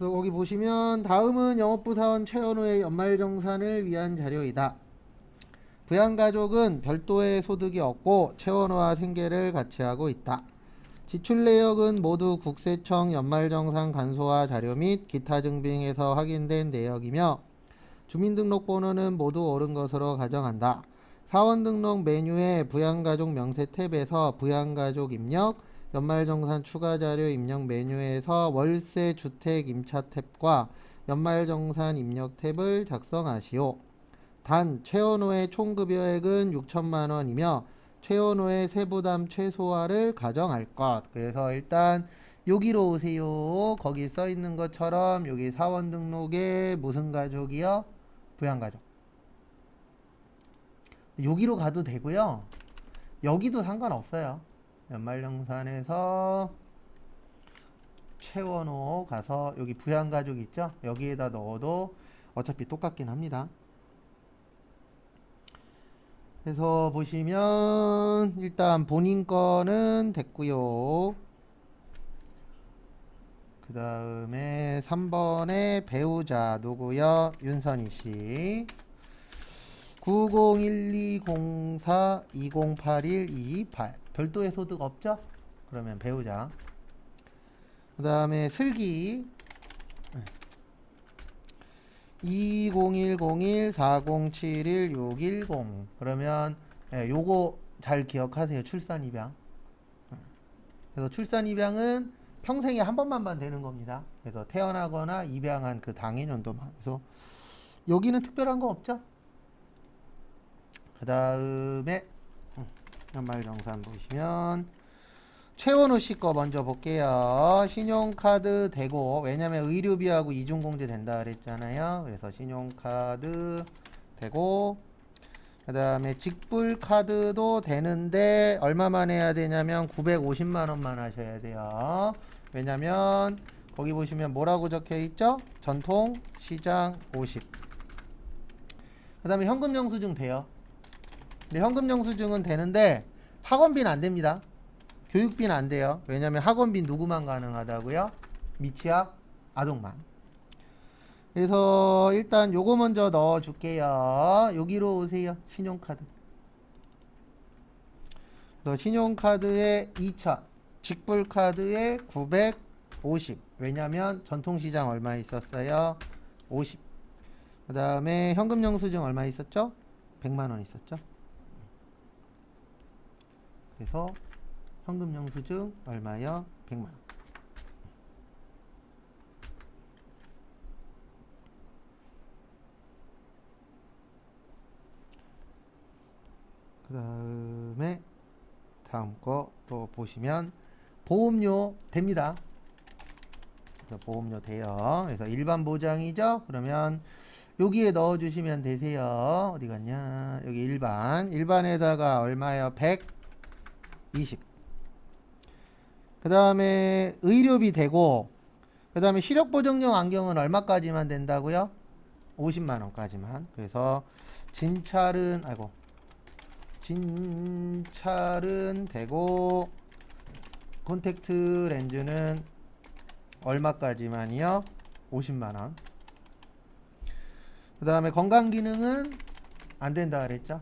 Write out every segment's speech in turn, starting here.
그래서 거기 보시면 다음은 영업부 사원 최원호의 연말정산을 위한 자료이다. 부양가족은 별도의 소득이 없고 최원호와 생계를 같이 하고 있다. 지출 내역은 모두 국세청 연말정산 간소화 자료 및 기타 증빙에서 확인된 내역이며 주민등록번호는 모두 옳은 것으로 가정한다. 사원등록 메뉴의 부양가족 명세 탭에서 부양가족 입력, 연말정산 추가자료 입력 메뉴에서 월세 주택 임차 탭과 연말정산 입력 탭을 작성하시오. 단 최원호의 총급여액은 6천만 원이며 최원호의 세부담 최소화를 가정할 것. 그래서 일단 여기로 오세요. 거기 써 있는 것처럼 여기 사원 등록에 무슨 가족이요? 부양가족. 여기로 가도 되고요. 여기도 상관없어요. 연말정산에서 최원호 가서 여기 부양가족 있죠? 여기에다 넣어도 어차피 똑같긴 합니다. 그래서 보시면 일단 본인 거는 됐고요. 그 다음에 3번에 배우자 누구요? 윤선희 씨. 901204208128 별도의 소득 없죠? 그러면 배우자. 그 다음에 슬기 201014071610 그러면 요거 잘 기억하세요. 출산 입양. 그래서 출산 입양은 평생에 한 번만 되는 겁니다. 그래서 태어나거나 입양한 그 당해 연도만. 그래서 여기는 특별한 거 없죠? 그 다음에 연말정산 보시면 최원호 씨 거 먼저 볼게요. 신용카드 되고, 왜냐면 의료비하고 이중공제 된다 그랬잖아요. 그래서 신용카드 되고, 그 다음에 직불카드도 되는데 얼마만 해야 되냐면 950만 원만 하셔야 돼요. 왜냐면 거기 보시면 뭐라고 적혀 있죠? 전통시장 50. 그 다음에 현금영수증 돼요. 근데 현금영수증은 되는데 학원비는 안 됩니다. 교육비는 안 돼요. 왜냐면 학원비 누구만 가능하다고요? 미취학 아동만. 그래서 일단 요거 먼저 넣어 줄게요. 여기로 오세요. 신용카드. 그래서 신용카드에 2000, 직불카드에 950. 왜냐면 전통시장 얼마 있었어요? 50. 그 다음에 현금영수증 얼마 있었죠? 100만 원 있었죠? 그래서 현금영수증 얼마요? 100만 원. 그 다음에 다음 거 또 보시면 보험료 됩니다. 그래서 보험료 돼요. 그래서 일반 보장이죠. 그러면 여기에 넣어주시면 되세요. 어디 갔냐? 여기 일반에다가 얼마요? 120. 그 다음에 의료비 되고, 그 다음에 시력보정용 안경은 얼마까지만 된다고요? 50만 원까지만. 그래서 진찰은 되고, 콘택트 렌즈는 얼마까지만이요? 50만 원. 그 다음에 건강기능은 안 된다 그랬죠?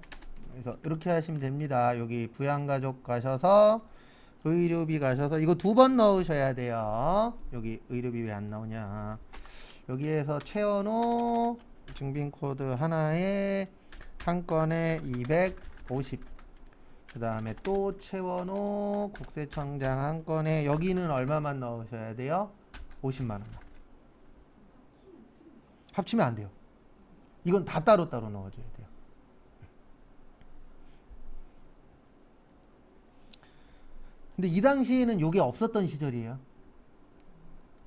그래서 이렇게 하시면 됩니다. 여기 부양가족 가셔서 의료비 가셔서 이거 2번 넣으셔야 돼요. 여기 의료비 왜 안 나오냐? 여기에서 최원호 증빙코드 하나에 한 건에 250. 그 다음에 또 최원호 국세청장 한 건에 여기는 얼마만 넣으셔야 돼요? 50만 원. 합치면 안 돼요. 이건 다 따로따로 넣어줘야 돼요. 근데 이 당시에는 요게 없었던 시절이에요.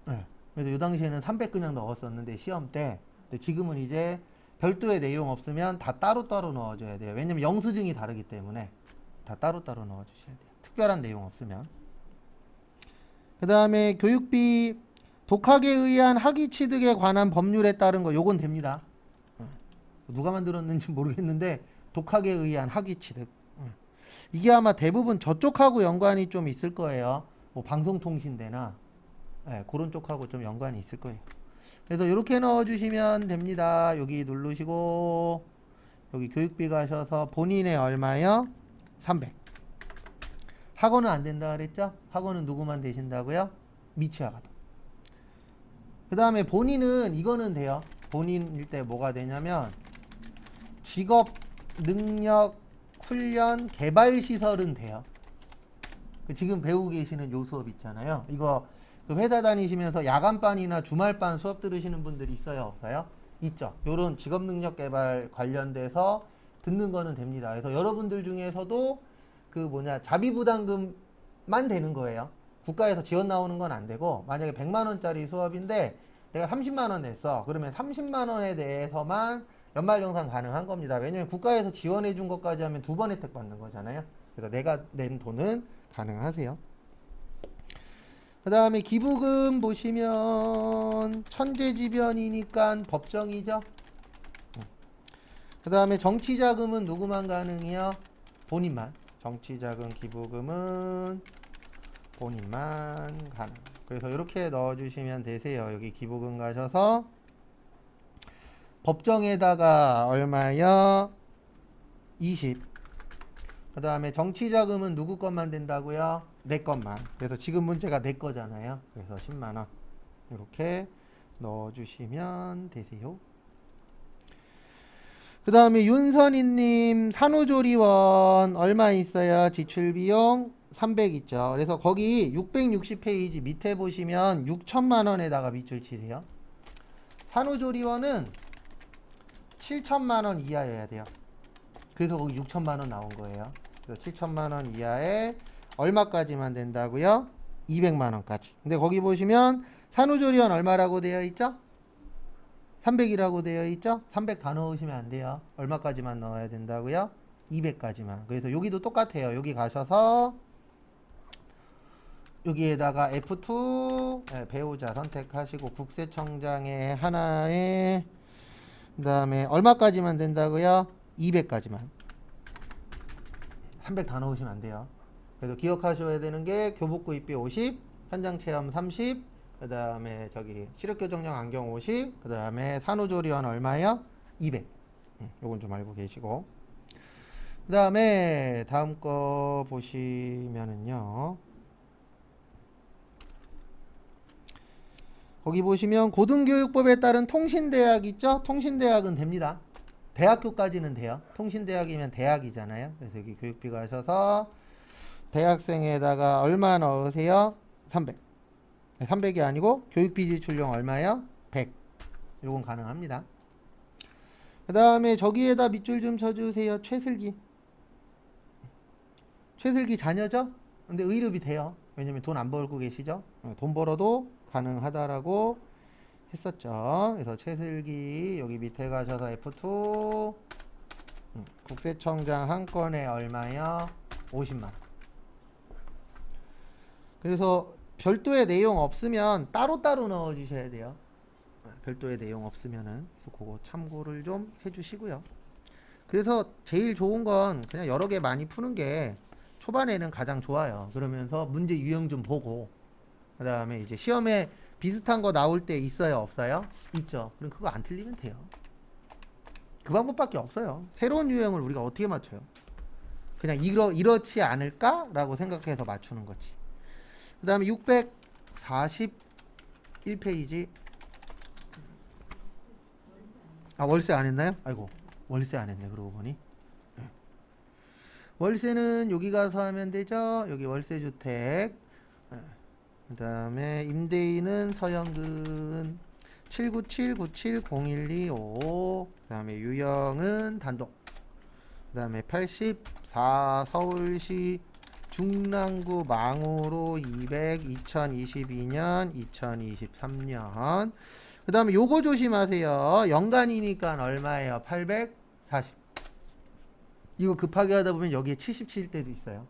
네. 그래서 이 당시에는 300 그냥 넣었었는데 시험 때. 근데 지금은 이제 별도의 내용 없으면 다 따로따로 넣어줘야 돼요. 왜냐면 영수증이 다르기 때문에 다 따로따로 넣어주셔야 돼요. 특별한 내용 없으면. 그 다음에 교육비 독학에 의한 학위 취득에 관한 법률에 따른 거 요건 됩니다. 누가 만들었는지 모르겠는데 독학에 의한 학위 취득. 이게 아마 대부분 저쪽하고 연관이 좀 있을 거예요. 뭐 방송통신대나 그런 쪽하고 좀 연관이 있을 거예요. 그래서 이렇게 넣어주시면 됩니다. 여기 누르시고 여기 교육비 가셔서 본인의 얼마요? 300. 학원은 안 된다 그랬죠? 학원은 누구만 되신다고요? 미취학아동. 그 다음에 본인은 이거는 돼요. 본인일 때 뭐가 되냐면 직업 능력 훈련 개발 시설은 돼요. 지금 배우고 계시는 요 수업 있잖아요. 이거 그 회사 다니시면서 야간반이나 주말반 수업 들으시는 분들이 있어요, 없어요? 있죠. 요런 직업 능력 개발 관련돼서 듣는 거는 됩니다. 그래서 여러분들 중에서도 그 뭐냐 자비부담금만 되는 거예요. 국가에서 지원 나오는 건 안 되고, 만약에 100만 원짜리 수업인데 내가 30만 원 냈어. 그러면 30만 원에 대해서만 연말정산 가능한 겁니다. 왜냐면 국가에서 지원해 준 것까지 하면 2번 혜택 받는 거잖아요. 그래서 내가 낸 돈은 가능하세요. 그 다음에 기부금 보시면 천재지변이니까 법정이죠. 그 다음에 정치자금은 누구만 가능해요? 본인만. 정치자금 기부금은 본인만 가능. 그래서 이렇게 넣어주시면 되세요. 여기 기부금 가셔서 법정에다가 얼마요? 20. 그 다음에 정치자금은 누구 것만 된다고요? 내 것만. 그래서 지금 문제가 내 거잖아요. 그래서 10만원 이렇게 넣어주시면 되세요. 그 다음에 윤선희님 산후조리원 얼마 있어요? 지출비용 300 있죠. 그래서 거기 660페이지 밑에 보시면 6천만원에다가 밑줄 치세요. 산후조리원은 7천만원 이하여야 돼요. 그래서 거기 6천만원 나온 거예요. 그래서 7천만원 이하에 얼마까지만 된다고요? 200만원까지. 근데 거기 보시면 산후조리원 얼마라고 되어 있죠? 300이라고 되어 있죠? 300 다 넣으시면 안 돼요. 얼마까지만 넣어야 된다고요? 200까지만. 그래서 여기도 똑같아요. 여기 가셔서 여기에다가 F2 네, 배우자 선택하시고 국세청장에 하나에 그 다음에 얼마까지만 된다고요? 200까지만. 300 다 넣으시면 안 돼요. 그래서 기억하셔야 되는 게 교복구입비 50, 현장체험 30, 그 다음에 저기 시력교정용 안경 50, 그 다음에 산후조리원 얼마요? 200. 요건 좀 알고 계시고. 그 다음에 다음 거 보시면은요. 거기 보시면 고등교육법에 따른 통신대학 있죠? 통신대학은 됩니다. 대학교까지는 돼요. 통신대학이면 대학이잖아요. 그래서 여기 교육비 가셔서 대학생에다가 얼마 넣으세요? 300. 300이 아니고 교육비 지출용 얼마요? 100. 요건 가능합니다. 그 다음에 저기에다 밑줄 좀 쳐주세요. 최슬기. 최슬기 자녀죠? 근데 의료비 돼요. 왜냐면 돈 안 벌고 계시죠? 돈 벌어도 가능하다라고 했었죠. 그래서 최슬기 여기 밑에 가셔서 F2 국세청장 한 건에 얼마요? 50만. 그래서 별도의 내용 없으면 따로따로 넣어 주셔야 돼요. 별도의 내용 없으면은 그래서 그거 참고를 좀 해주시고요. 그래서 제일 좋은 건 그냥 여러 개 많이 푸는 게 초반에는 가장 좋아요. 그러면서 문제 유형 좀 보고 그 다음에 이제 시험에 비슷한 거 나올 때 있어요, 없어요? 있죠. 그럼 그거 안 틀리면 돼요. 그 방법밖에 없어요. 새로운 유형을 우리가 어떻게 맞춰요? 그냥 이렇지 않을까라고 생각해서 맞추는 거지. 그 다음에 641페이지. 아, 월세 안 했나요? 아이고, 월세 안 했네, 그러고 보니. 네. 월세는 여기 가서 하면 되죠. 여기 월세주택. 네. 그 다음에 임대인은 서영근 797970125. 그 다음에 유형은 단독. 그 다음에 84 서울시 중랑구 망우로 200 2022년 2023년. 그 다음에 요거 조심하세요. 연간이니까 얼마예요? 840. 이거 급하게 하다 보면 여기에 77 때도 있어요.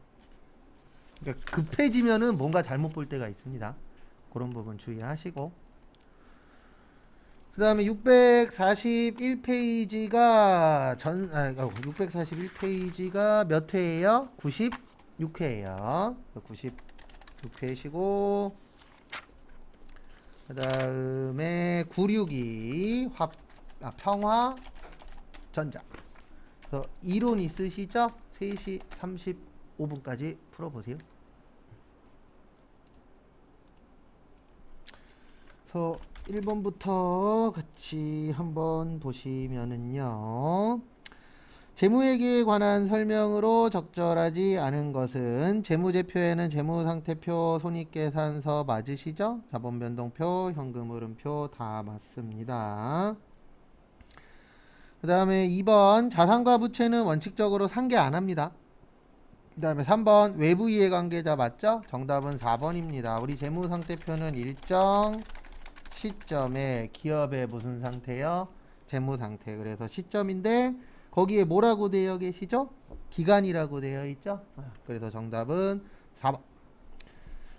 그러니까 급해지면은 뭔가 잘못 볼 때가 있습니다. 그런 부분 주의하시고. 그 다음에 641페이지가 641페이지가 몇 회예요? 96회예요. 96회시고 그 다음에 962 평화 전자. 그래서 이론 있으시죠? 3시 35분까지 풀어보세요. 그래서 1번부터 같이 한번 보시면은요. 재무회계에 관한 설명으로 적절하지 않은 것은 재무제표에는 재무상태표, 손익계산서 맞으시죠? 자본변동표, 현금흐름표 다 맞습니다. 그 다음에 2번 자산과 부채는 원칙적으로 상계 안 합니다. 그 다음에 3번 외부 이해관계자 맞죠? 정답은 4번입니다. 우리 재무상태표는 일정 시점에 기업의 무슨 상태요? 재무상태. 그래서 시점인데 거기에 뭐라고 되어 계시죠? 기간이라고 되어 있죠? 그래서 정답은 4번.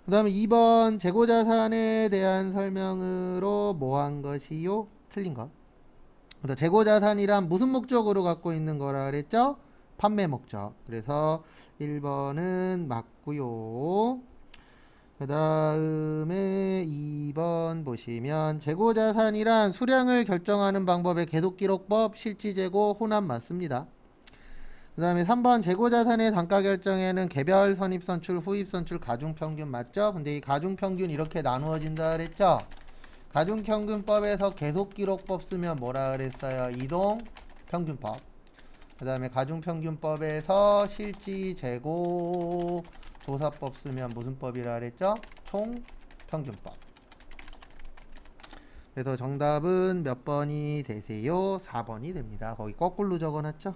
그 다음에 2번 재고자산에 대한 설명으로 뭐 한 것이요? 틀린 것. 그래서 재고자산이란 무슨 목적으로 갖고 있는 거라 그랬죠? 판매 목적. 그래서 1번은 맞고요. 그 다음에 2번 보시면 재고자산이란 수량을 결정하는 방법의 계속기록법, 실지재고, 혼합 맞습니다. 그 다음에 3번 재고자산의 단가 결정에는 개별, 선입선출, 후입선출, 가중평균 맞죠? 근데 이 가중평균 이렇게 나누어진다 그랬죠? 가중평균법에서 계속기록법 쓰면 뭐라 그랬어요? 이동평균법. 그 다음에 가중평균법에서 실지재고 조사법 쓰면 무슨 법이라 그랬죠? 총평균법. 그래서 정답은 몇 번이 되세요? 4번이 됩니다. 거기 거꾸로 적어놨죠?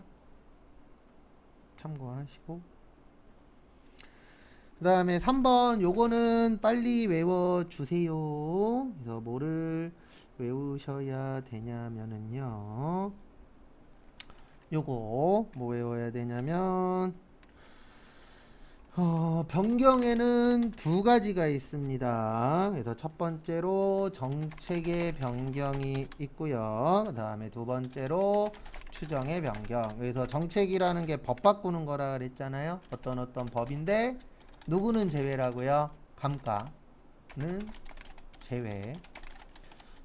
참고하시고. 그 다음에 3번 요거는 빨리 외워주세요. 그래서 뭐를 외우셔야 되냐면은요. 요거 뭐 외워야 되냐면 변경에는 두 가지가 있습니다. 그래서 첫 번째로 정책의 변경이 있고요. 그 다음에 두 번째로 추정의 변경. 그래서 정책이라는 게 법 바꾸는 거라 그랬잖아요. 어떤 법인데 누구는 제외라고요? 감가는 제외.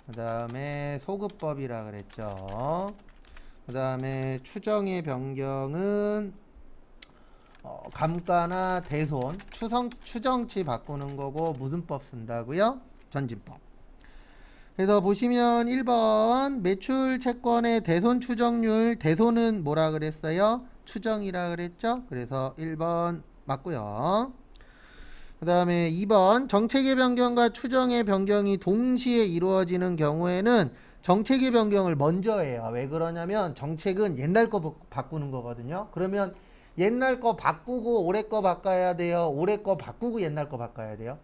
그 다음에 소급법이라 그랬죠. 그 다음에 추정의 변경은 감가나 대손, 추정치 바꾸는 거고 무슨 법 쓴다고요? 전진법. 그래서 보시면 1번 매출 채권의 대손 추정률, 대손은 뭐라 그랬어요? 추정이라 그랬죠? 그래서 1번 맞고요. 그 다음에 2번 정책의 변경과 추정의 변경이 동시에 이루어지는 경우에는 정책의 변경을 먼저 해요. 왜 그러냐면 정책은 옛날 거 바꾸는 거거든요. 그러면 옛날 거 바꾸고 올해 거 바꿔야 돼요? 올해 거 바꾸고 옛날 거 바꿔야 돼요?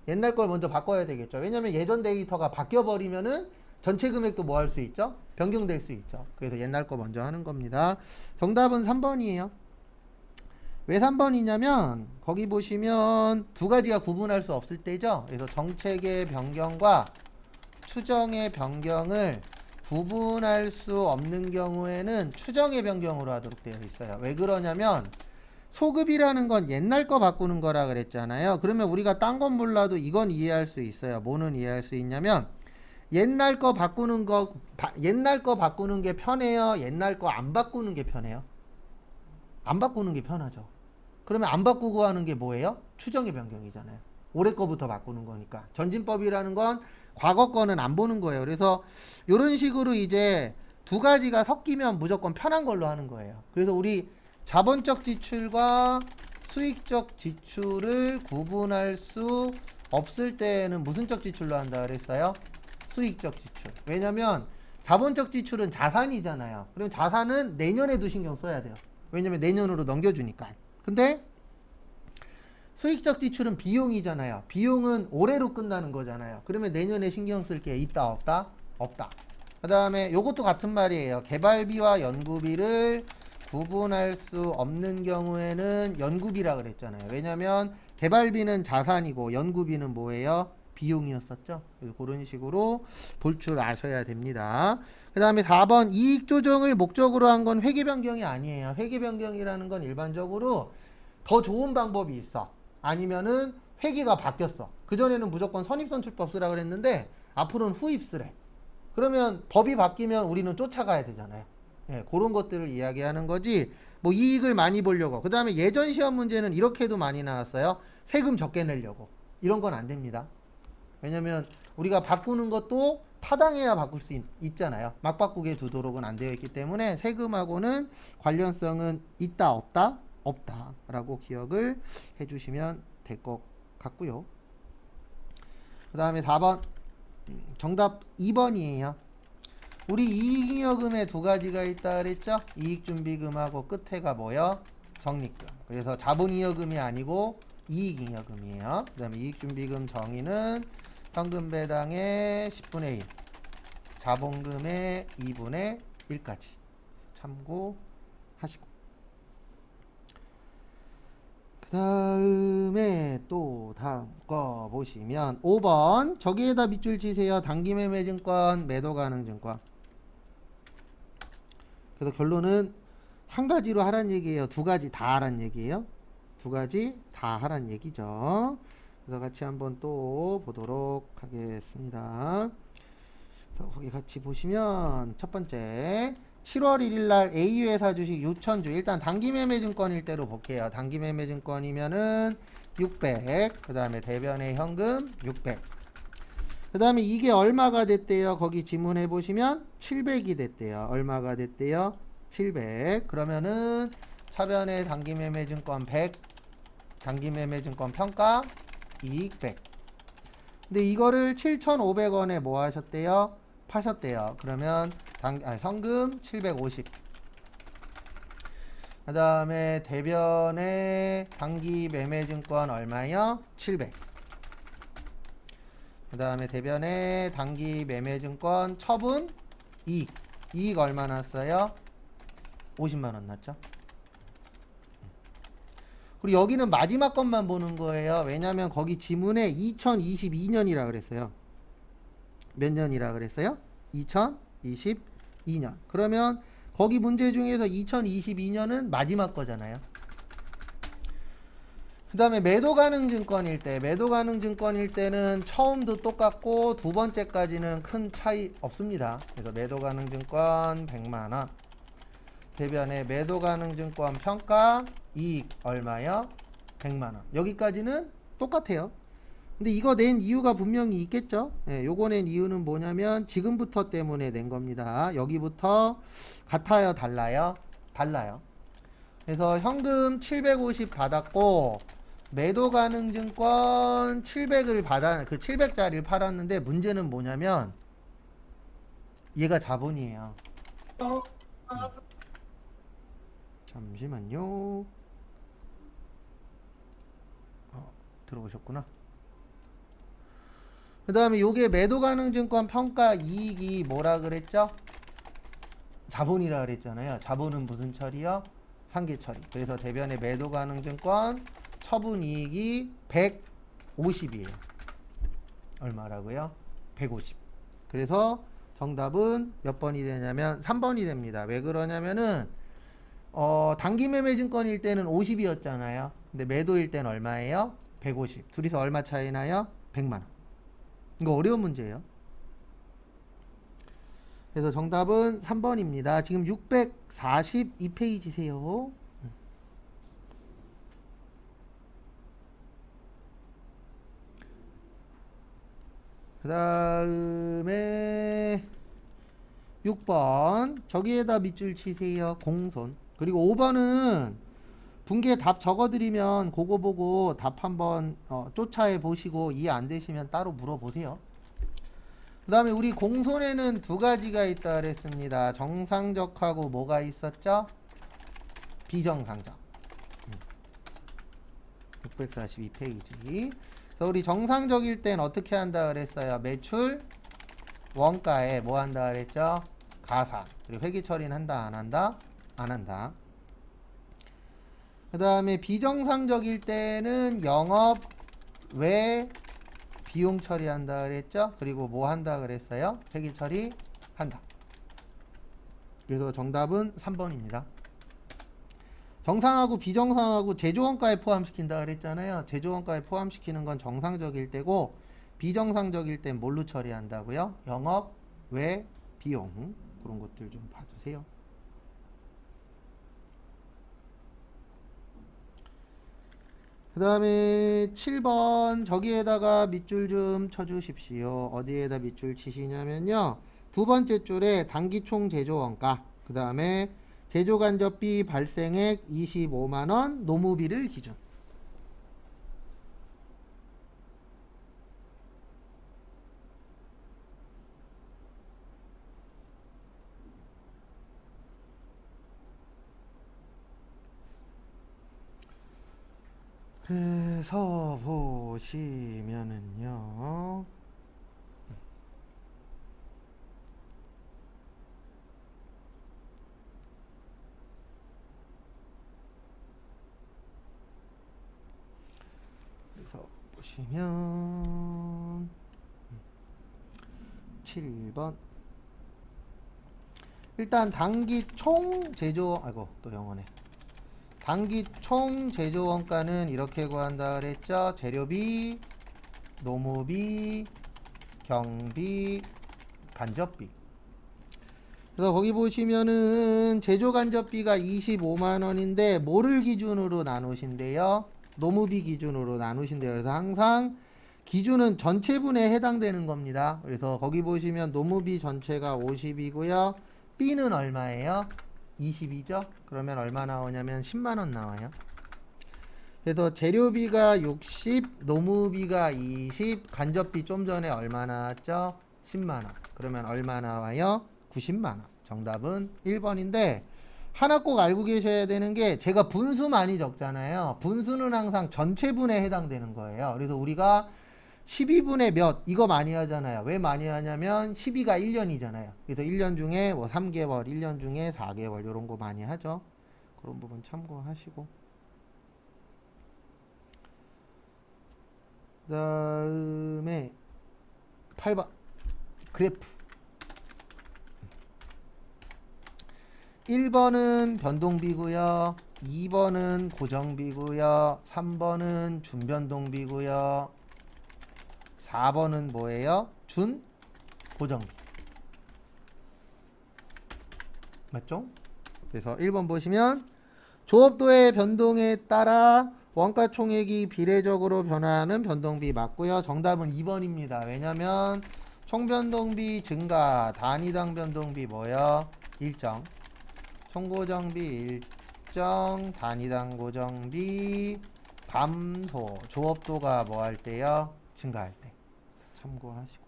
옛날 걸 먼저 바꿔야 되겠죠. 왜냐면 예전 데이터가 바뀌어버리면은 전체 금액도 뭐 할 수 있죠? 변경될 수 있죠. 그래서 옛날 거 먼저 하는 겁니다. 정답은 3번이에요. 왜 3번이냐면 거기 보시면 두 가지가 구분할 수 없을 때죠. 그래서 정책의 변경과 추정의 변경을 구분할 수 없는 경우에는 추정의 변경으로 하도록 되어 있어요. 왜 그러냐면 소급이라는 건 옛날 거 바꾸는 거라 그랬잖아요. 그러면 우리가 딴 건 몰라도 이건 이해할 수 있어요. 뭐는 이해할 수 있냐면 옛날 거 바꾸는 게 편해요? 옛날 거 안 바꾸는 게 편해요? 안 바꾸는 게 편하죠. 그러면 안 바꾸고 하는 게 뭐예요? 추정의 변경이잖아요. 올해 거부터 바꾸는 거니까. 전진법이라는 건 과거 거는 안 보는 거예요. 그래서 이런 식으로 이제 두 가지가 섞이면 무조건 편한 걸로 하는 거예요. 그래서 우리 자본적 지출과 수익적 지출을 구분할 수 없을 때는 무슨 적 지출로 한다 그랬어요? 수익적 지출. 왜냐면 자본적 지출은 자산이잖아요. 그럼 자산은 내년에도 신경 써야 돼요. 왜냐면 내년으로 넘겨주니까. 근데 수익적 지출은 비용이잖아요. 비용은 올해로 끝나는 거잖아요. 그러면 내년에 신경 쓸 게 있다 없다? 없다. 그 다음에 요것도 같은 말이에요. 개발비와 연구비를 구분할 수 없는 경우에는 연구비라 그랬잖아요. 왜냐면 개발비는 자산이고 연구비는 뭐예요? 비용이었었죠. 그래서 그런 식으로 볼 줄 아셔야 됩니다. 그 다음에 4번 이익 조정을 목적으로 한 건 회계 변경이 아니에요. 회계 변경이라는 건 일반적으로 더 좋은 방법이 있어. 아니면은 회계가 바뀌었어. 그전에는 무조건 선입선출법 쓰라 그랬는데 앞으로는 후입쓰래. 그러면 법이 바뀌면 우리는 쫓아가야 되잖아요. 예, 그런 것들을 이야기하는 거지. 뭐 이익을 많이 보려고. 그 다음에 예전 시험 문제는 이렇게도 많이 나왔어요. 세금 적게 내려고. 이런 건 안 됩니다. 왜냐면 우리가 바꾸는 것도 타당해야 바꿀 수 있잖아요. 막 바꾸게 두도록은 안 되어 있기 때문에 세금하고는 관련성은 있다 없다? 없다 라고 기억을 해주시면 될 것 같고요. 그 다음에 4번 정답 2번이에요. 우리 이익잉여금에 두 가지가 있다 그랬죠? 이익준비금하고 끝에가 뭐요? 적립금. 그래서 자본잉여금이 아니고 이익잉여금이에요. 그 다음에 이익준비금 정의는 현금 배당의 10분의 1, 자본금의 2분의 1까지 참고하시고. 그 다음에 또 다음 거 보시면 5번 저기에다 밑줄 치세요. 단기매매증권, 매도가능증권. 그래서 결론은 한 가지로 하란 얘기예요? 두 가지 다 하란 얘기예요? 두 가지 다 하란 얘기죠. 그래서 같이 한번 또 보도록 하겠습니다. 거기 같이 보시면 첫 번째 7월 1일 날 A회사 주식 6,000주. 일단 단기매매증권일 때로 볼게요. 단기매매증권이면은 600. 그 다음에 대변의 현금 600. 그 다음에 이게 얼마가 됐대요? 거기 지문해 보시면 700이 됐대요. 얼마가 됐대요? 700. 그러면은 차변의 단기매매증권 100. 단기매매증권 평가 이익 100. 근데 이거를 7,500원에 뭐 하셨대요? 파셨대요. 그러면 현금 750. 그 다음에 대변의 단기매매증권 얼마요? 700. 그 다음에 대변의 단기매매증권 처분 이익. 이익 얼마 났어요? 50만원 났죠? 그리고 여기는 마지막 것만 보는 거예요. 왜냐면 거기 지문에 2022년이라 그랬어요. 몇 년이라 그랬어요? 2022년. 그러면 거기 문제 중에서 2022년은 마지막 거잖아요. 그 다음에 매도가능증권일 때, 매도가능증권일 때는 처음도 똑같고 두 번째까지는 큰 차이 없습니다. 그래서 매도가능증권 100만원. 대변의 매도가능증권 평가 이익 얼마요? 100만원. 여기까지는 똑같아요. 근데 이거 낸 이유가 분명히 있겠죠. 예, 요거 낸 이유는 뭐냐면 지금부터 때문에 낸 겁니다. 여기부터 같아요, 달라요? 달라요. 그래서 현금 750 받았고 매도가능증권 700을 그 700짜리를 팔았는데 문제는 뭐냐면 얘가 자본이에요. 잠시만요. 들어오셨구나. 그 다음에 요게 매도가능증권 평가 이익이 뭐라 그랬죠? 자본이라 그랬잖아요. 자본은 무슨 처리요? 상계 처리. 그래서 대변의 매도가능증권 처분이익이 150이에요. 얼마라고요? 150. 그래서 정답은 몇 번이 되냐면 3번이 됩니다. 왜 그러냐면은 단기매매증권일 때는 50이었잖아요. 근데 매도일 때는 얼마예요? 150. 둘이서 얼마 차이 나요? 100만원. 이거 어려운 문제예요. 그래서 정답은 3번입니다. 지금 642페이지세요. 그 다음에 6번 저기에다 밑줄 치세요. 공손. 그리고 5번은 분계 답 적어드리면 그거 보고 답 한번 쫓아해 보시고 이해 안 되시면 따로 물어보세요. 그 다음에 우리 공손에는 두 가지가 있다 그랬습니다. 정상적하고 뭐가 있었죠? 비정상적. 642페이지. 그래서 우리 정상적일 땐 어떻게 한다 그랬어요? 매출 원가에 뭐 한다 그랬죠? 가산. 그리고 회계 처리는 한다 안 한다? 안 한다. 그 다음에 비정상적일 때는 영업 외 비용 처리한다 그랬죠? 그리고 뭐 한다 그랬어요? 회계 처리 한다. 그래서 정답은 3번입니다. 정상하고 비정상하고 제조원가에 포함시킨다 그랬잖아요. 제조원가에 포함시키는 건 정상적일 때고 비정상적일 땐 뭘로 처리한다고요? 영업 외 비용. 그런 것들 좀 봐주세요. 그 다음에 7번 저기에다가 밑줄 좀 쳐주십시오. 어디에다 밑줄 치시냐면요. 두 번째 줄에 단기총 제조원가, 그 다음에 제조간접비 발생액 25만원 노무비를 기준. 그래서 보시면은요. 그래서 보시면 7번 일단 단기 총 제조, 아이고 또 영어네. 단기 총 제조 원가는 이렇게 구한다 그랬죠. 재료비, 노무비, 경비, 간접비. 그래서 거기 보시면은 제조 간접비가 25만 원인데 뭐를 기준으로 나누신대요? 노무비 기준으로 나누신대요. 그래서 항상 기준은 전체분에 해당되는 겁니다. 그래서 거기 보시면 노무비 전체가 50이고요. B는 얼마예요? 20이죠? 그러면 얼마 나오냐면 10만 원 나와요. 그래서 재료비가 60, 노무비가 20, 간접비 좀 전에 얼마 나왔죠? 10만 원. 그러면 얼마 나와요? 90만 원. 정답은 1번인데 하나 꼭 알고 계셔야 되는 게 제가 분수 많이 적잖아요. 분수는 항상 전체분에 해당되는 거예요. 그래서 우리가 12분의 몇 이거 많이 하잖아요. 왜 많이 하냐면 12가 1년이잖아요. 그래서 1년 중에 뭐 3개월, 1년 중에 4개월 이런 거 많이 하죠. 그런 부분 참고하시고. 그 다음에 8번 그래프. 1번은 변동비고요. 2번은 고정비고요. 3번은 준변동비고요. 4번은 뭐예요? 준 고정비. 맞죠? 그래서 1번 보시면 조업도의 변동에 따라 원가 총액이 비례적으로 변화하는 변동비 맞고요. 정답은 2번입니다. 왜냐면 총변동비 증가, 단위당 변동비 뭐요? 일정. 총고정비 일정, 단위당 고정비 감소. 조업도가 뭐 할 때요? 증가할 때. 참고하시고.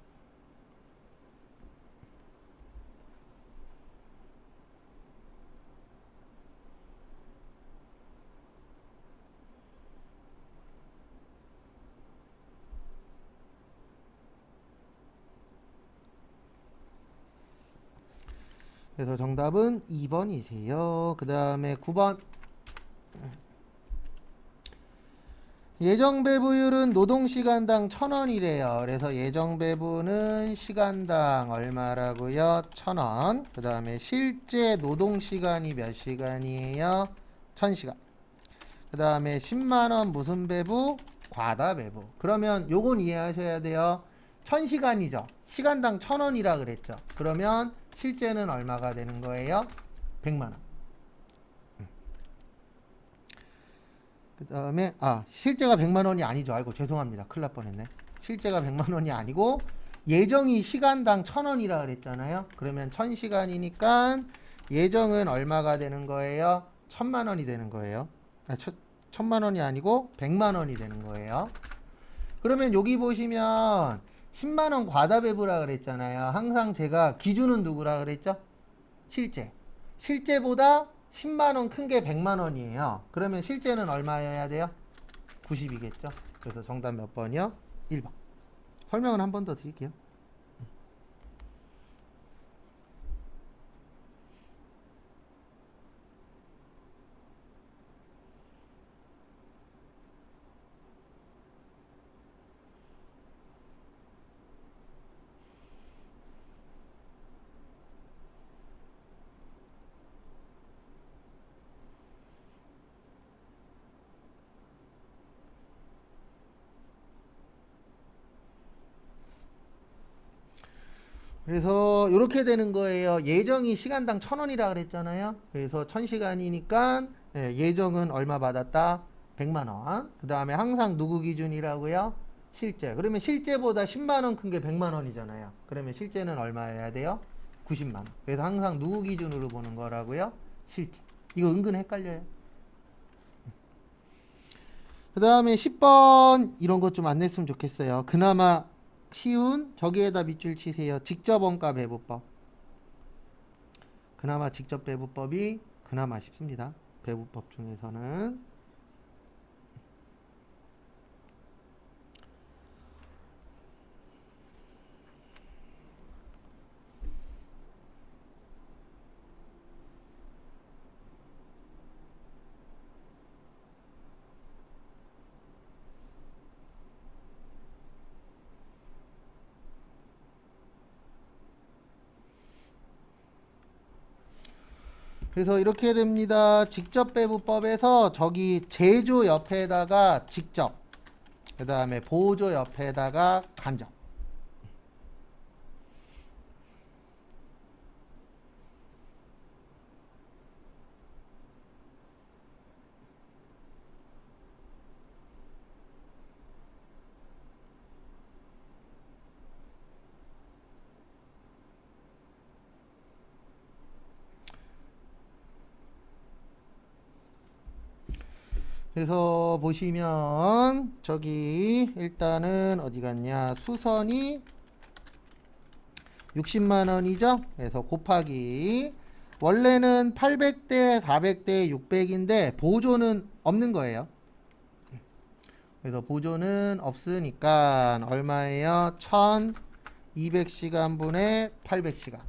그래서 정답은 2번이세요. 그 다음에 9번. 예정배부율은 노동시간당 1,000원이래요. 그래서 예정배부는 시간당 얼마라고요? 1,000원. 그 다음에 실제 노동시간이 몇 시간이에요? 1,000시간. 그 다음에 10만원 무슨 배부? 과다배부. 그러면 요건 이해하셔야 돼요. 1,000시간이죠. 시간당 1,000원이라 그랬죠. 그러면 실제는 얼마가 되는 거예요? 100만원. 그 다음에 실제가 100만원이 아니죠. 아이고 죄송합니다. 큰일 날 뻔했네. 실제가 100만원이 아니고 예정이 시간당 1,000원이라 그랬잖아요. 그러면 1,000시간이니까 예정은 얼마가 되는 거예요? 1,000만원이 되는 거예요. 1,000만원이 아니고 100만원이 되는 거예요. 그러면 여기 보시면 10만원 과다배부라 그랬잖아요. 항상 제가 기준은 누구라 그랬죠? 실제. 실제보다 10만원 큰 게 100만원이에요. 그러면 실제는 얼마여야 돼요? 90이겠죠. 그래서 정답 몇 번이요? 1번. 설명은 한 번 더 드릴게요. 그래서 이렇게 되는 거예요. 예정이 시간당 1,000원이라 그랬잖아요. 그래서 1,000시간이니까 예정은 얼마 받았다? 100만 원. 그 다음에 항상 누구 기준이라고요? 실제. 그러면 실제보다 10만 원 큰 게 100만 원이잖아요. 그러면 실제는 얼마여야 돼요? 90만 원. 그래서 항상 누구 기준으로 보는 거라고요? 실제. 이거 은근 헷갈려요. 그 다음에 10번 이런 것 좀 안 냈으면 좋겠어요. 그나마 쉬운 저기에다 밑줄 치세요. 직접 원가 배분법. 그나마 직접 배분법이 그나마 쉽습니다. 배분법 중에서는. 그래서 이렇게 됩니다. 직접 배분법에서 저기 제조 옆에다가 직접, 그 다음에 보조 옆에다가 간접. 그래서 보시면 저기 일단은 어디 갔냐, 수선이 60만 원이죠. 그래서 곱하기 원래는 800대 400대 600인데 보조는 없는 거예요. 그래서 보조는 없으니까 얼마예요? 1200시간 분의 800시간.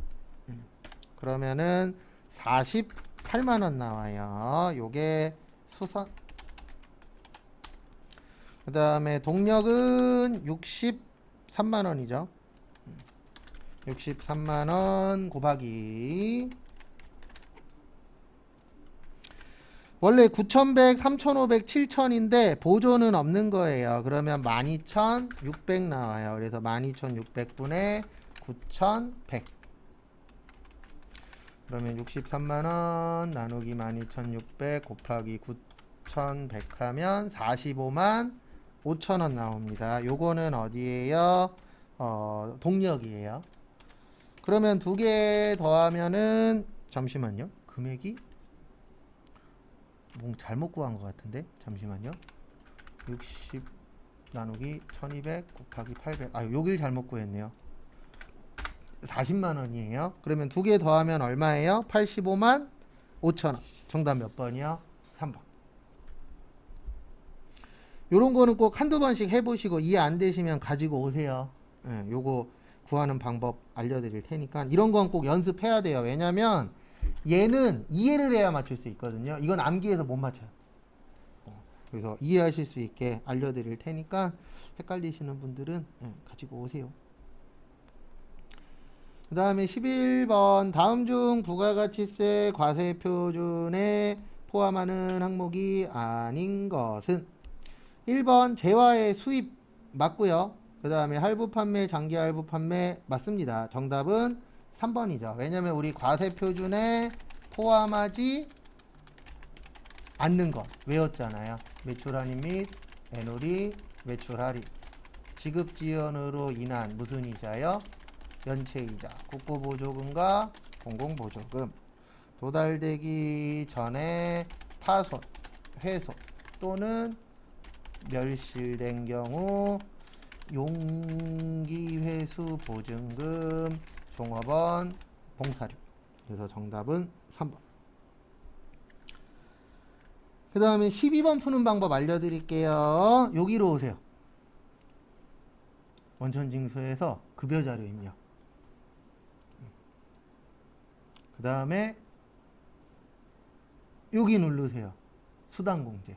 그러면은 48만 원 나와요. 요게 수선. 그 다음에 동력은 63만 원이죠. 63만 원 곱하기 원래 9,100, 3,500, 7,000인데 보조는 없는 거예요. 그러면 12,600 나와요. 그래서 12,600분의 9,100. 그러면 63만 원 나누기 12,600 곱하기 9,100 하면 45만 5천 원 나옵니다. 요거는 어디에요? 동력이에요. 그러면 두 개 더하면은 잠시만요. 금액이 뭐 잘못 구한 것 같은데 잠시만요. 60 나누기 1200 곱하기 800. 아, 여길 잘못 구했네요. 40만 원이에요. 그러면 두 개 더하면 얼마예요? 85만 5천 원. 정답 몇 번이요? 3번. 요런 거는 꼭 한두 번씩 해보시고 이해 안 되시면 가지고 오세요. 예, 요거 구하는 방법 알려드릴 테니까 이런 건 꼭 연습해야 돼요. 왜냐면 얘는 이해를 해야 맞출 수 있거든요. 이건 암기해서 못 맞춰요. 그래서 이해하실 수 있게 알려드릴 테니까 헷갈리시는 분들은 가지고 오세요. 그 다음에 11번 다음 중 부가가치세 과세표준에 포함하는 항목이 아닌 것은 1번 재화의 수입 맞고요. 그 다음에 할부 판매, 장기 할부 판매 맞습니다. 정답은 3번이죠. 왜냐면 우리 과세표준에 포함하지 않는 것 외웠잖아요. 매출할인 및 애놀이, 매출할인, 지급지연으로 인한 무슨 이자요? 연체이자, 국고보조금과 공공보조금, 도달되기 전에 파손, 훼손 또는 멸실된 경우 용기회수 보증금, 종업원, 봉사료. 그래서 정답은 3번. 그 다음에 12번 푸는 방법 알려드릴게요. 여기로 오세요. 원천징수에서 급여자료 입력. 그 다음에 여기 누르세요. 수당공제.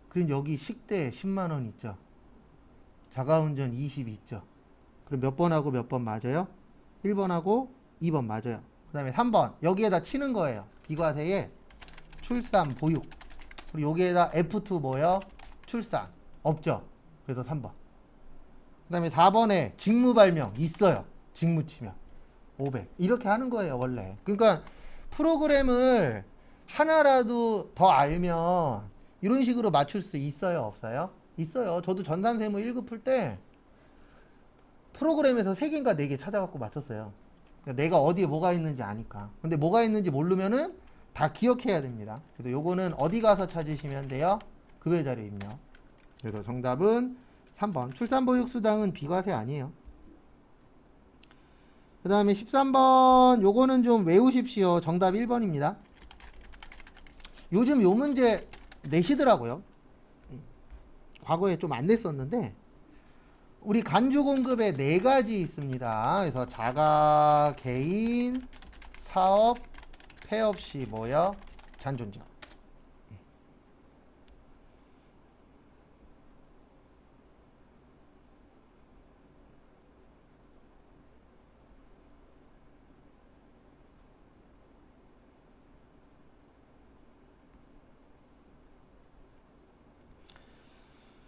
그럼 여기 식대 10만원 있죠. 자가운전 20 있죠. 그럼 몇 번하고 몇 번 맞아요? 1번하고 2번 맞아요. 그 다음에 3번 여기에다 치는 거예요. 비과세에 출산 보육. 그리고 여기에다 F2 뭐요? 출산 없죠. 그래서 3번. 그 다음에 4번에 직무 발명 있어요. 직무 치면 500 이렇게 하는 거예요 원래. 그러니까 프로그램을 하나라도 더 알면 이런 식으로 맞출 수 있어요 없어요? 있어요. 저도 전산세무 1급 풀 때 프로그램에서 3개인가 4개 찾아갖고 맞췄어요. 그러니까 내가 어디에 뭐가 있는지 아니까. 근데 뭐가 있는지 모르면은 다 기억해야 됩니다. 그래서 요거는 어디 가서 찾으시면 돼요? 급여 자료 입력. 그래서 정답은 3번 출산보육수당은 비과세 아니에요. 그 다음에 13번 요거는 좀 외우십시오. 정답 1번입니다. 요즘 요 문제 내시더라고요. 과거에 좀 안 냈었는데 우리 간주공급에 4가지 있습니다. 그래서 자가, 개인, 사업, 폐업 시 뭐요? 잔존적.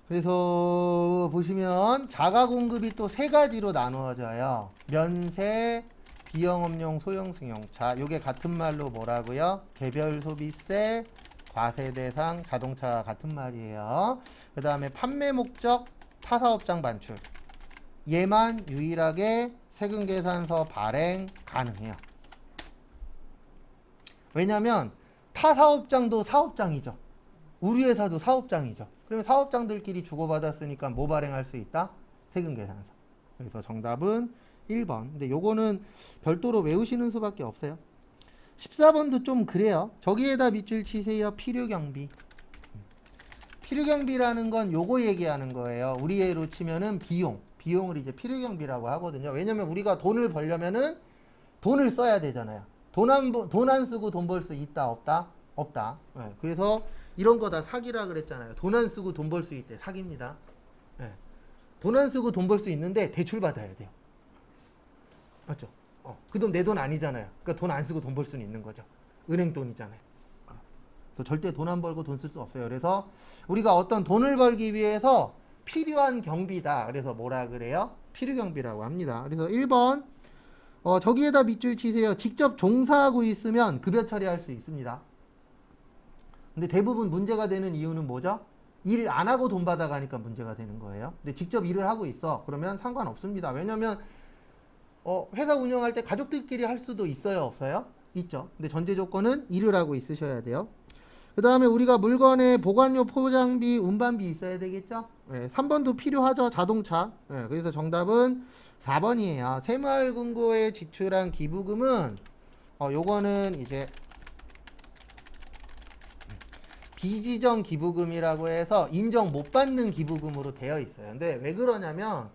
그래서 보시면 자가 공급이 또 3가지로 나누어져요. 면세, 비영업용, 소형 승용차. 요게 같은 말로 뭐라고요? 개별 소비세, 과세 대상, 자동차 같은 말이에요. 그 다음에 판매 목적, 타사업장 반출. 얘만 유일하게 세금 계산서 발행 가능해요. 왜냐면 타사업장도 사업장이죠. 우리 회사도 사업장이죠. 그러면 사업장들끼리 주고받았으니까 뭐 발행할 수 있다? 세금 계산서. 그래서 정답은 1번. 근데 요거는 별도로 외우시는 수밖에 없어요. 14번도 좀 그래요. 저기에다 밑줄 치세요. 필요경비. 필요경비라는 건 요거 얘기하는 거예요. 우리 애로 치면은 비용. 비용을 이제 필요경비라고 하거든요. 왜냐면 우리가 돈을 벌려면은 돈을 써야 되잖아요. 돈 안 쓰고 돈 벌 수 있다 없다? 없다. 네. 그래서 이런 거 다 사기라 그랬잖아요. 돈 안 쓰고 돈 벌 수 있대. 사기입니다. 네. 돈 안 쓰고 돈 벌 수 있는데 대출 받아야 돼요. 맞죠? 그 돈 내 돈 아니잖아요. 그러니까 돈 안 쓰고 돈 벌 수는 있는 거죠. 은행 돈이잖아요. 절대 돈 안 벌고 돈 쓸 수 없어요. 그래서 우리가 어떤 돈을 벌기 위해서 필요한 경비다. 그래서 뭐라 그래요? 필요경비라고 합니다. 그래서 1번 저기에다 밑줄 치세요. 직접 종사하고 있으면 급여 처리할 수 있습니다. 근데 대부분 문제가 되는 이유는 뭐죠? 일 안 하고 돈 받아가니까 문제가 되는 거예요. 근데 직접 일을 하고 있어. 그러면 상관없습니다. 왜냐면 회사 운영할 때 가족들끼리 할 수도 있어요? 없어요? 있죠. 근데 전제 조건은 일을 하고 있으셔야 돼요. 그 다음에 우리가 물건에 보관료, 포장비, 운반비 있어야 되겠죠? 네, 3번도 필요하죠. 자동차. 네, 그래서 정답은 4번이에요. 새마을금고에 지출한 기부금은 요거는 이제 비지정 기부금이라고 해서 인정 못 받는 기부금으로 되어 있어요. 근데 왜 그러냐면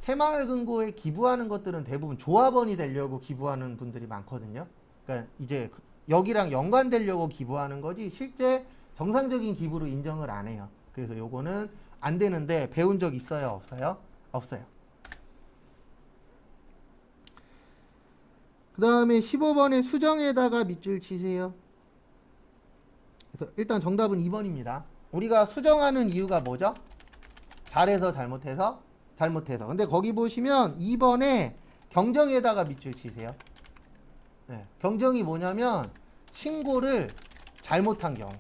새마을금고에 기부하는 것들은 대부분 조합원이 되려고 기부하는 분들이 많거든요. 그러니까 이제 여기랑 연관되려고 기부하는 거지 실제 정상적인 기부로 인정을 안 해요. 그래서 요거는 안 되는데 배운 적 있어요? 없어요? 없어요. 그 다음에 15번에 수정에다가 밑줄 치세요. 그래서 일단 정답은 2번입니다. 우리가 수정하는 이유가 뭐죠? 잘해서 잘못해서? 잘못해서. 근데 거기 보시면 2번에 경정에다가 밑줄 치세요. 네, 경정이 뭐냐면 신고를 잘못한 경우.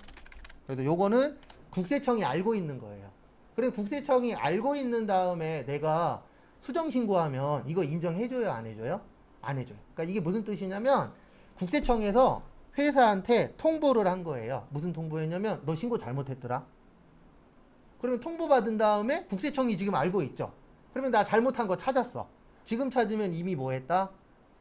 그래서 요거는 국세청이 알고 있는 거예요. 그래 국세청이 알고 있는 다음에 내가 수정 신고하면 이거 인정해줘요? 안 해줘요? 안 해줘요. 그러니까 이게 무슨 뜻이냐면 국세청에서 회사한테 통보를 한 거예요. 무슨 통보였냐면 너 신고 잘못했더라. 그러면 통보받은 다음에 국세청이 지금 알고 있죠. 그러면 나 잘못한 거 찾았어. 지금 찾으면 이미 뭐 했다?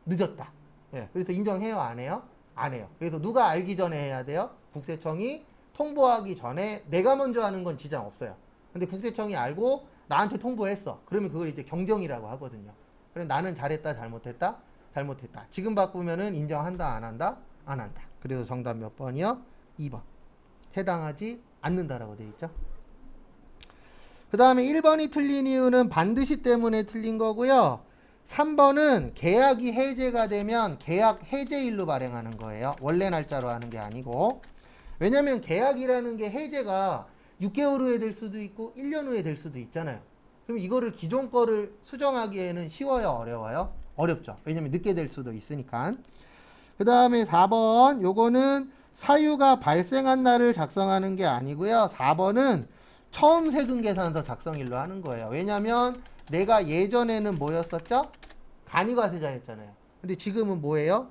늦었다. 예, 그래서 인정해요? 안 해요? 안 해요. 그래서 누가 알기 전에 해야 돼요? 국세청이 통보하기 전에. 내가 먼저 하는 건 지장 없어요. 근데 국세청이 알고 나한테 통보했어. 그러면 그걸 이제 경정이라고 하거든요. 그래 나는 잘했다 잘못했다? 잘못했다. 지금 바꾸면은 인정한다 안 한다? 안 한다. 그래서 정답 몇 번이요? 2번. 해당하지 않는다라고 되어 있죠. 그 다음에 1번이 틀린 이유는 반드시 때문에 틀린 거고요. 3번은 계약이 해제가 되면 계약 해제일로 발행하는 거예요. 원래 날짜로 하는 게 아니고. 왜냐면 계약이라는 게 해제가 6개월 후에 될 수도 있고 1년 후에 될 수도 있잖아요. 그럼 이거를 기존 거를 수정하기에는 쉬워요, 어려워요? 어렵죠. 왜냐면 늦게 될 수도 있으니까. 그 다음에 4번 요거는 사유가 발생한 날을 작성하는 게 아니고요. 4번은 처음 세금 계산서 작성일로 하는 거예요. 왜냐면 내가 예전에는 뭐였었죠? 간이과세자였잖아요. 근데 지금은 뭐예요?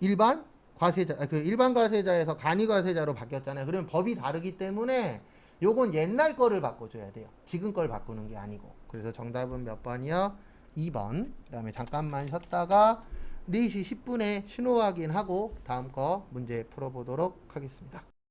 일반 과세자, 그 일반 과세자에서 간이과세자로 바뀌었잖아요. 그러면 법이 다르기 때문에 요건 옛날 거를 바꿔줘야 돼요. 지금 걸 바꾸는 게 아니고. 그래서 정답은 몇 번이요? 2번. 그 다음에 잠깐만 쉬었다가 4시 10분에 신호 확인하고 다음 거 문제 풀어보도록 하겠습니다.